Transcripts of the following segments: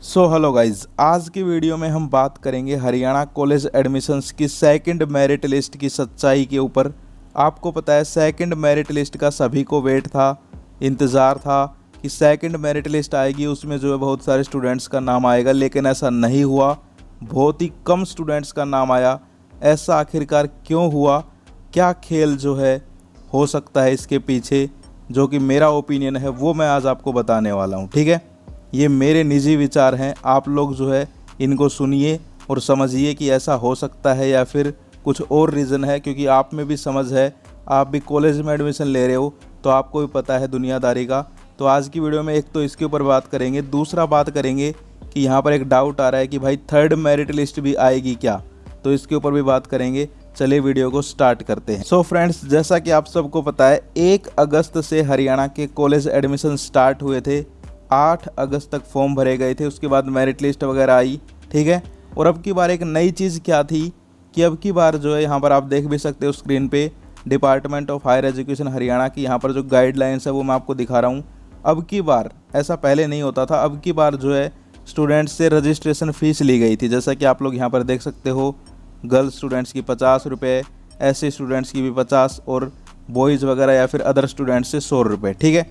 Hello guys, आज की video में हम बात करेंगे हरियाणा कॉलेज एडमिशन्स की सेकंड मेरिट लिस्ट की सच्चाई के ऊपर। आपको पता है सेकंड मेरिट लिस्ट का सभी को वेट था, इंतज़ार था कि सेकंड मेरिट लिस्ट आएगी, उसमें जो है बहुत सारे स्टूडेंट्स का नाम आएगा, लेकिन ऐसा नहीं हुआ। बहुत ही कम स्टूडेंट्स का नाम आया। ऐसा आखिरकार क्यों हुआ? क्या खेल जो है हो सकता है इसके पीछे? जो कि मेरा ओपिनियन है वो मैं आज आपको बताने वाला हूँ। ठीक है, ये मेरे निजी विचार हैं, आप लोग जो है इनको सुनिए और समझिए कि ऐसा हो सकता है या फिर कुछ और रीज़न है, क्योंकि आप में भी समझ है, आप भी कॉलेज में एडमिशन ले रहे हो तो आपको भी पता है दुनियादारी का। तो आज की वीडियो में एक तो इसके ऊपर बात करेंगे, दूसरा बात करेंगे कि यहाँ पर एक डाउट आ रहा है कि भाई थर्ड मेरिट लिस्ट भी आएगी क्या, तो इसके ऊपर भी बात करेंगे। चलिए वीडियो को स्टार्ट करते हैं। फ्रेंड्स, जैसा कि आप सबको पता है 1 अगस्त से हरियाणा के कॉलेज एडमिशन स्टार्ट हुए थे। 8 अगस्त तक फॉर्म भरे गए थे, उसके बाद मेरिट लिस्ट वगैरह आई। ठीक है, और अब की बार एक नई चीज़ क्या थी कि अब की बार जो है यहाँ पर आप देख भी सकते हो स्क्रीन पे, department of higher education Haryana की यहाँ पर जो गाइडलाइंस है वो मैं आपको दिखा रहा हूँ। अब की बार, ऐसा पहले नहीं होता था, अब की बार जो है स्टूडेंट्स से रजिस्ट्रेशन फ़ीस ली गई थी। जैसा कि आप लोग यहाँ पर देख सकते हो, गर्ल्स स्टूडेंट्स की 50 रुपये, ऐसे स्टूडेंट्स की भी 50 और बॉयज़ वगैरह या फिर अदर स्टूडेंट्स से 100 रुपये। ठीक है,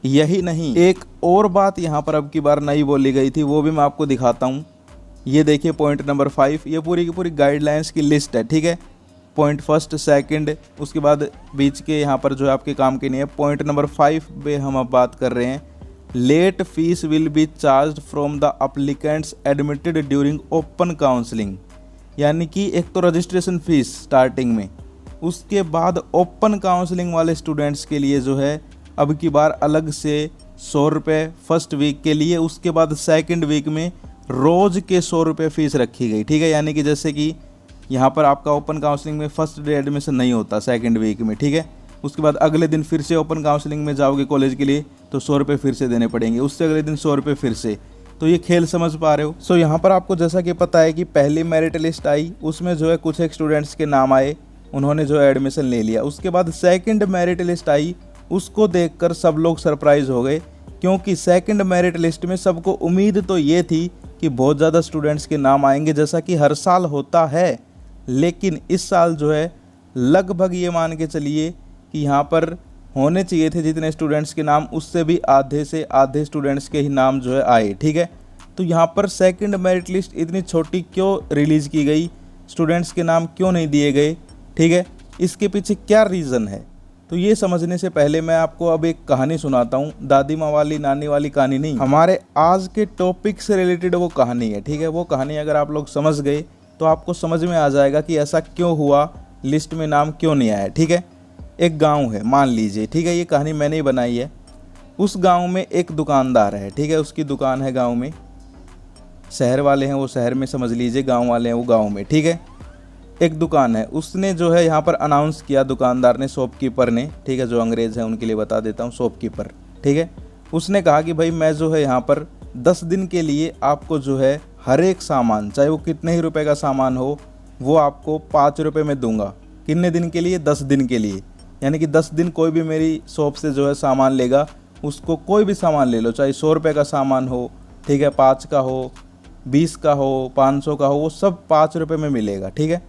यही नहीं, एक और बात यहाँ पर अब की बार नई बोली गई थी, वो भी मैं आपको दिखाता हूँ। ये देखिए पॉइंट नंबर 5, ये पूरी की पूरी गाइडलाइंस की लिस्ट है। ठीक है, पॉइंट फर्स्ट, सेकंड, उसके बाद बीच के यहाँ पर जो है आपके काम के नहीं है। पॉइंट नंबर 5 पे हम अब बात कर रहे हैं, late fees will be charged from the applicants admitted during open counselling. यानी कि एक तो रजिस्ट्रेशन फ़ीस स्टार्टिंग में, उसके बाद ओपन काउंसलिंग वाले स्टूडेंट्स के लिए जो है अब की बार अलग से 100 रुपये फर्स्ट वीक के लिए, उसके बाद सेकंड वीक में रोज़ के 100 रुपये फ़ीस रखी गई। ठीक है, यानी कि जैसे कि यहाँ पर आपका ओपन काउंसलिंग में फर्स्ट डे एडमिशन नहीं होता सेकंड वीक में। ठीक है, उसके बाद अगले दिन फिर से ओपन काउंसलिंग में जाओगे कॉलेज के लिए तो 100 रुपये फिर से देने पड़ेंगे, उससे अगले दिन 100 रुपये फिर से। तो ये खेल समझ पा रहे हो। यहाँ पर आपको जैसा कि पता है कि पहली मेरिट लिस्ट आई, उसमें जो है कुछ एक स्टूडेंट्स के नाम आए, उन्होंने जो है एडमिशन ले लिया। उसके बाद सेकंड मेरिट लिस्ट आई, उसको देखकर सब लोग सरप्राइज हो गए, क्योंकि सेकंड मेरिट लिस्ट में सबको उम्मीद तो ये थी कि बहुत ज़्यादा स्टूडेंट्स के नाम आएंगे, जैसा कि हर साल होता है। लेकिन इस साल जो है लगभग ये मान के चलिए कि यहाँ पर होने चाहिए थे जितने स्टूडेंट्स के नाम, उससे भी आधे से आधे स्टूडेंट्स के ही नाम जो है आए। ठीक है, तो यहाँ पर सेकंड मेरिट लिस्ट इतनी छोटी क्यों रिलीज़ की गई, स्टूडेंट्स के नाम क्यों नहीं दिए गए? ठीक है, इसके पीछे क्या रीज़न है? तो ये समझने से पहले मैं आपको अब एक कहानी सुनाता हूँ। दादी माँ वाली, नानी वाली कहानी नहीं, हमारे आज के टॉपिक से रिलेटेड वो कहानी है। ठीक है, वो कहानी अगर आप लोग समझ गए तो आपको समझ में आ जाएगा कि ऐसा क्यों हुआ, लिस्ट में नाम क्यों नहीं आया। ठीक है, एक गांव है मान लीजिए। ठीक है, ये कहानी मैंने ही बनाई है। उस गांव में एक दुकानदार है। ठीक है, उसकी दुकान है गांव में, शहर वाले हैं वो शहर में समझ लीजिए, गांव वाले हैं वो गांव में। ठीक है, एक दुकान है, उसने जो है यहाँ पर अनाउंस किया दुकानदार ने, शॉपकीपर ने। ठीक है, जो अंग्रेज़ हैं उनके लिए बता देता हूँ, शॉपकीपर। ठीक है, उसने कहा कि भाई मैं जो है यहाँ पर 10 दिन के लिए आपको जो है हर एक सामान, चाहे वो कितने ही रुपए का सामान हो, वो आपको 5 रुपये में दूंगा। कितने दिन के लिए? 10 दिन के लिए। यानी कि 10 दिन कोई भी मेरी शॉप से जो है सामान लेगा, उसको कोई भी सामान ले लो, चाहे 100 रुपये का सामान हो, ठीक है, 5 का हो, 20 का हो, 500 का हो, वो सब 5 रुपये में मिलेगा। ठीक है,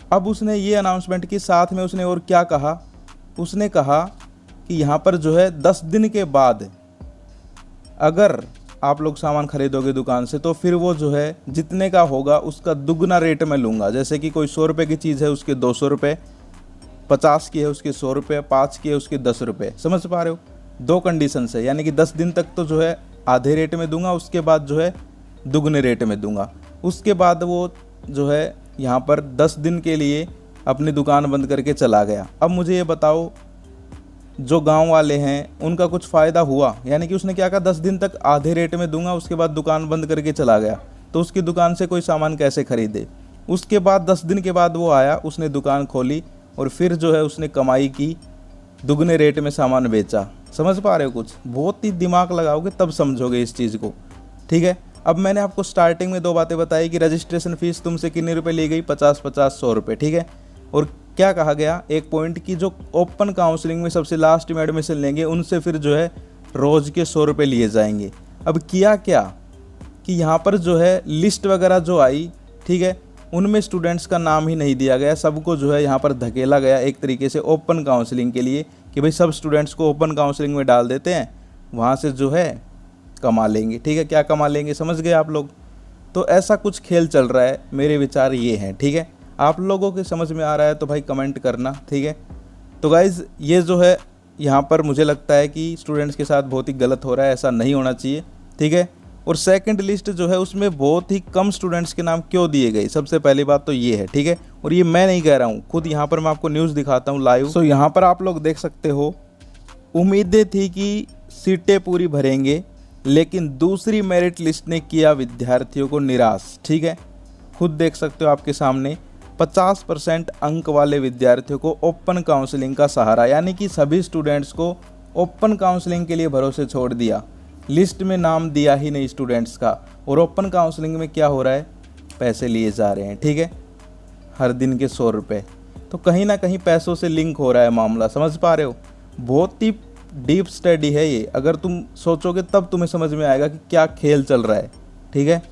अब उसने ये अनाउंसमेंट की, साथ में उसने और क्या कहा, उसने कहा कि यहाँ पर जो है 10 दिन के बाद अगर आप लोग सामान खरीदोगे दुकान से तो फिर वो जो है जितने का होगा उसका दुगना रेट में लूँगा। जैसे कि कोई 100 रुपये की चीज़ है उसके 200 रुपये, 50 की है उसके 100 रुपये, 5 की है उसके 10 रुपये। समझ पा रहे हो? 2 कंडीशन है, यानी कि 10 दिन तक तो जो है आधे रेट में दूंगा, उसके बाद जो है दुगने रेट में दूंगा। उसके बाद वो जो है यहाँ पर 10 दिन के लिए अपनी दुकान बंद करके चला गया। अब मुझे ये बताओ, जो गांव वाले हैं उनका कुछ फ़ायदा हुआ? यानी कि उसने क्या कहा, 10 दिन तक आधे रेट में दूंगा, उसके बाद दुकान बंद करके चला गया, तो उसकी दुकान से कोई सामान कैसे खरीदे? उसके बाद 10 दिन के बाद वो आया, उसने दुकान खोली और फिर जो है उसने कमाई की, दुगने रेट में सामान बेचा। समझ पा रहे हो? कुछ बहुत ही दिमाग लगाओगे तब समझोगे इस चीज़ को। ठीक है, अब मैंने आपको स्टार्टिंग में 2 बातें बताई कि रजिस्ट्रेशन फ़ीस तुमसे कितने रुपए ली गई, 50-50, 100 रुपये। ठीक है, और क्या कहा गया एक पॉइंट की, जो ओपन काउंसलिंग में सबसे लास्ट में एडमिशन लेंगे उनसे फिर जो है रोज़ के 100 रुपये लिए जाएंगे। अब किया क्या, कि यहाँ पर जो है लिस्ट वगैरह जो आई, ठीक है, उनमें स्टूडेंट्स का नाम ही नहीं दिया गया। सबको जो है यहाँ पर धकेला गया एक तरीके से ओपन काउंसलिंग के लिए कि भाई सब स्टूडेंट्स को ओपन काउंसलिंग में डाल देते हैं, वहाँ से जो है कमा लेंगे। ठीक है, क्या कमा लेंगे समझ गए आप लोग। तो ऐसा कुछ खेल चल रहा है, मेरे विचार ये हैं। ठीक है, आप लोगों के समझ में आ रहा है तो भाई कमेंट करना। ठीक है, तो गाइज़ ये जो है यहाँ पर मुझे लगता है कि स्टूडेंट्स के साथ बहुत ही गलत हो रहा है, ऐसा नहीं होना चाहिए। ठीक है, और सेकंड लिस्ट जो है उसमें बहुत ही कम स्टूडेंट्स के नाम क्यों दिए गए, सबसे पहली बात तो ये है। ठीक है, और ये मैं नहीं कह रहा हूँ, खुद यहाँ पर मैं आपको न्यूज़ दिखाता हूँ लाइव। सो यहाँ पर आप लोग देख सकते हो, उम्मीदें थी कि सीटें पूरी भरेंगे, लेकिन दूसरी मेरिट लिस्ट ने किया विद्यार्थियों को निराश। ठीक है, खुद देख सकते हो आपके सामने 50% अंक वाले विद्यार्थियों को ओपन काउंसलिंग का सहारा, यानी कि सभी स्टूडेंट्स को ओपन काउंसलिंग के लिए भरोसे छोड़ दिया। लिस्ट में नाम दिया ही नहीं स्टूडेंट्स का। और ओपन काउंसलिंग में क्या हो रहा है, पैसे लिए जा रहे हैं। ठीक है, हर दिन के 100 रुपये। तो कहीं ना कहीं पैसों से लिंक हो रहा है मामला, समझ पा रहे हो। बहुत ही डीप स्टडी है ये, अगर तुम सोचोगे तब तुम्हें समझ में आएगा कि क्या खेल चल रहा है। ठीक है,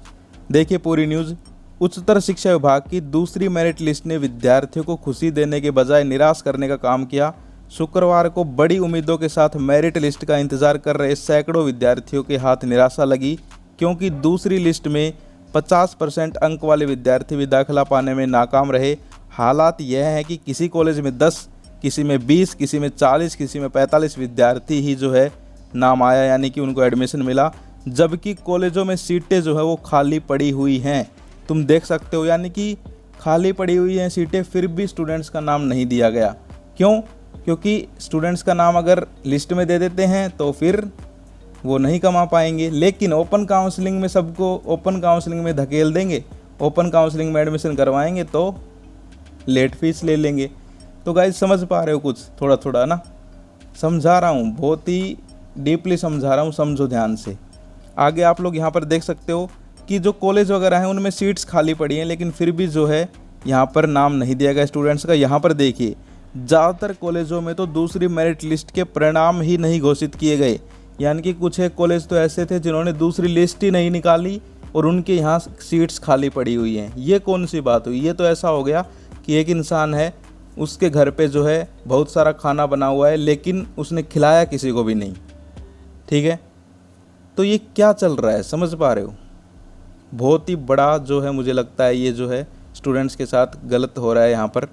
देखिए पूरी न्यूज़। उच्चतर शिक्षा विभाग की दूसरी मेरिट लिस्ट ने विद्यार्थियों को खुशी देने के बजाय निराश करने का काम किया। शुक्रवार को बड़ी उम्मीदों के साथ मेरिट लिस्ट का इंतजार कर रहे सैकड़ों विद्यार्थियों के हाथ निराशा लगी, क्योंकि दूसरी लिस्ट में 50% अंक वाले विद्यार्थी भी दाखिला पाने में नाकाम रहे। हालात यह है कि किसी कॉलेज में 10, किसी में 20, किसी में 40, किसी में 45 विद्यार्थी ही जो है नाम आया, यानी कि उनको एडमिशन मिला, जबकि कॉलेजों में सीटें जो है वो खाली पड़ी हुई हैं। तुम देख सकते हो, यानी कि खाली पड़ी हुई हैं सीटें, फिर भी स्टूडेंट्स का नाम नहीं दिया गया। क्यों? क्योंकि स्टूडेंट्स का नाम अगर लिस्ट में दे देते हैं तो फिर वो नहीं कमा पाएंगे। लेकिन ओपन काउंसलिंग में सबको ओपन काउंसलिंग में धकेल देंगे, ओपन काउंसलिंग में एडमिशन करवाएंगे तो लेट फीस ले लेंगे। तो गाइस समझ पा रहे हो, कुछ थोड़ा थोड़ा ना समझा रहा हूँ, बहुत ही डीपली समझा रहा हूँ, समझो ध्यान से। आगे आप लोग यहाँ पर देख सकते हो कि जो कॉलेज वगैरह हैं उनमें सीट्स खाली पड़ी हैं, लेकिन फिर भी जो है यहाँ पर नाम नहीं दिया गया स्टूडेंट्स का। यहाँ पर देखिए, ज़्यादातर कॉलेजों में तो दूसरी मेरिट लिस्ट के परिणाम ही नहीं घोषित किए गए, यानी कि कुछ एक कॉलेज तो ऐसे थे जिन्होंने दूसरी लिस्ट ही नहीं निकाली और उनके यहाँ सीट्स खाली पड़ी हुई हैं। ये कौन सी बात हुई? ये तो ऐसा हो गया कि एक इंसान है, उसके घर पे जो है बहुत सारा खाना बना हुआ है, लेकिन उसने खिलाया किसी को भी नहीं। ठीक है, तो ये क्या चल रहा है, समझ पा रहे हो। बहुत ही बड़ा जो है मुझे लगता है ये जो है स्टूडेंट्स के साथ गलत हो रहा है यहाँ पर।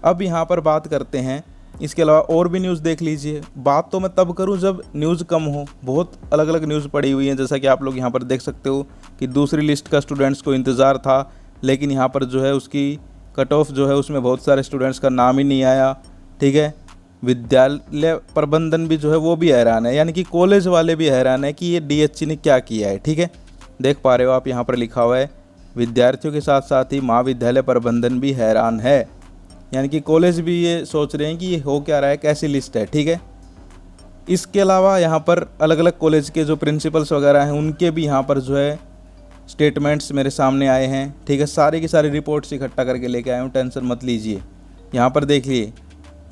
अब यहाँ पर बात करते हैं, इसके अलावा और भी न्यूज़ देख लीजिए। बात तो मैं तब करूँ जब न्यूज़ कम हो, बहुत अलग अलग न्यूज़ पड़ी हुई हैं, जैसा कि आप लोग यहाँ पर देख सकते हो कि दूसरी लिस्ट का स्टूडेंट्स को इंतज़ार था, लेकिन यहाँ पर जो है उसकी कट ऑफ जो है उसमें बहुत सारे स्टूडेंट्स का नाम ही नहीं आया। ठीक है, विद्यालय प्रबंधन भी जो है वो भी हैरान है, यानी कि कॉलेज वाले भी हैरान है कि ये DHC ने क्या किया है। ठीक है, देख पा रहे हो आप, यहाँ पर लिखा हुआ है विद्यार्थियों के साथ साथ ही महाविद्यालय प्रबंधन भी हैरान है, यानी कि कॉलेज भी ये सोच रहे हैं कि ये हो क्या रहा है, कैसी लिस्ट है। ठीक है, इसके अलावा यहाँ पर अलग अलग कॉलेज के जो प्रिंसिपल्स वगैरह हैं उनके भी यहाँ पर जो है स्टेटमेंट्स मेरे सामने आए हैं। ठीक है, सारी की सारी रिपोर्ट्स इकट्ठा करके लेके आए हूँ, टेंशन मत लीजिए। यहाँ पर देखिए,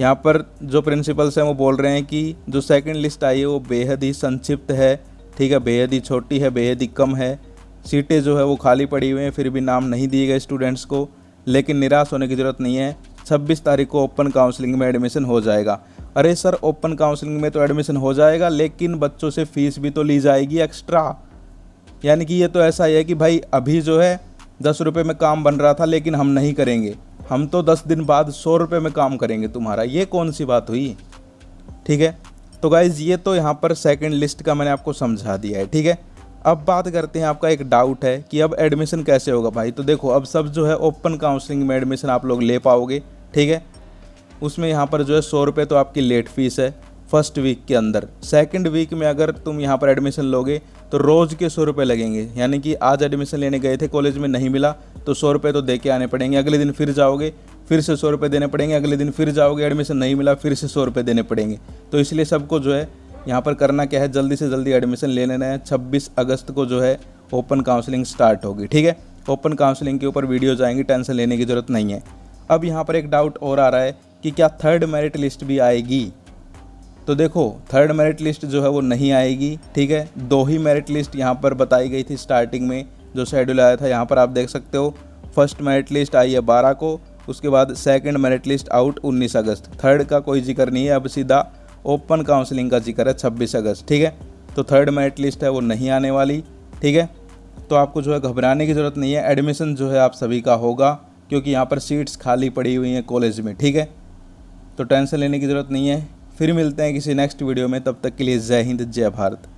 यहाँ पर जो प्रिंसिपल्स हैं वो बोल रहे हैं कि जो सेकंड लिस्ट आई है वो बेहद ही संक्षिप्त है। ठीक है, बेहद ही छोटी है, बेहद ही कम है, सीटें जो है वो खाली पड़ी हुई हैं, फिर भी नाम नहीं दिए गए स्टूडेंट्स को। लेकिन निराश होने की ज़रूरत नहीं है, 26 तारीख को ओपन काउंसलिंग में एडमिशन हो जाएगा। अरे सर, ओपन काउंसलिंग में तो एडमिशन हो जाएगा, लेकिन बच्चों से फ़ीस भी तो ली जाएगी एक्स्ट्रा। यानी कि ये तो ऐसा ही है कि भाई अभी जो है 10 रुपये में काम बन रहा था, लेकिन हम नहीं करेंगे, हम तो 10 दिन बाद 100 रुपये में काम करेंगे तुम्हारा। ये कौन सी बात हुई? ठीक है, तो गाइज़ ये तो यहाँ पर सेकंड लिस्ट का मैंने आपको समझा दिया है। ठीक है, अब बात करते हैं, आपका एक डाउट है कि अब एडमिशन कैसे होगा भाई। तो देखो, अब सब जो है ओपन काउंसलिंग में एडमिशन आप लोग ले पाओगे। ठीक है, उसमें यहाँ पर जो है 100 रुपये तो आपकी लेट फीस है फर्स्ट वीक के अंदर। सेकंड वीक में अगर तुम यहाँ पर एडमिशन लोगे तो रोज़ के 100 रुपये लगेंगे, यानी कि आज एडमिशन लेने गए थे, कॉलेज में नहीं मिला तो 100 रुपये तो दे के आने पड़ेंगे। अगले दिन फिर जाओगे, फिर से 100 रुपये देने पड़ेंगे। अगले दिन फिर जाओगे, एडमिशन नहीं मिला, फिर से 100 रुपये देने पड़ेंगे। तो इसलिए सबको जो है यहाँ पर करना क्या है, जल्दी से जल्दी एडमिशन ले लेना है। 26 अगस्त को जो है ओपन काउंसलिंग स्टार्ट होगी। ठीक है, ओपन काउंसलिंग के ऊपर वीडियो जाएंगी, टेंशन लेने की ज़रूरत नहीं है। अब यहाँ पर एक डाउट और आ रहा है कि क्या थर्ड मेरिट लिस्ट भी आएगी। तो देखो थर्ड मेरिट लिस्ट जो है वो नहीं आएगी, ठीक है। 2 ही मेरिट लिस्ट यहाँ पर बताई गई थी स्टार्टिंग में, जो शेड्यूल आया था यहाँ पर आप देख सकते हो। फर्स्ट मेरिट लिस्ट आई है 12 को, उसके बाद सेकंड मेरिट लिस्ट आउट 19 अगस्त। थर्ड का कोई जिक्र नहीं है, अब सीधा ओपन काउंसलिंग का जिक्र है 26 अगस्त, ठीक है। तो थर्ड मेरिट लिस्ट है वो नहीं आने वाली, ठीक है। तो आपको जो है घबराने की ज़रूरत नहीं है, एडमिशन जो है आप सभी का होगा, क्योंकि यहाँ पर सीट्स खाली पड़ी हुई हैं कॉलेज में, ठीक है। तो टेंशन लेने की ज़रूरत नहीं है। फिर मिलते हैं किसी नेक्स्ट वीडियो में, तब तक के लिए जय हिंद जय भारत।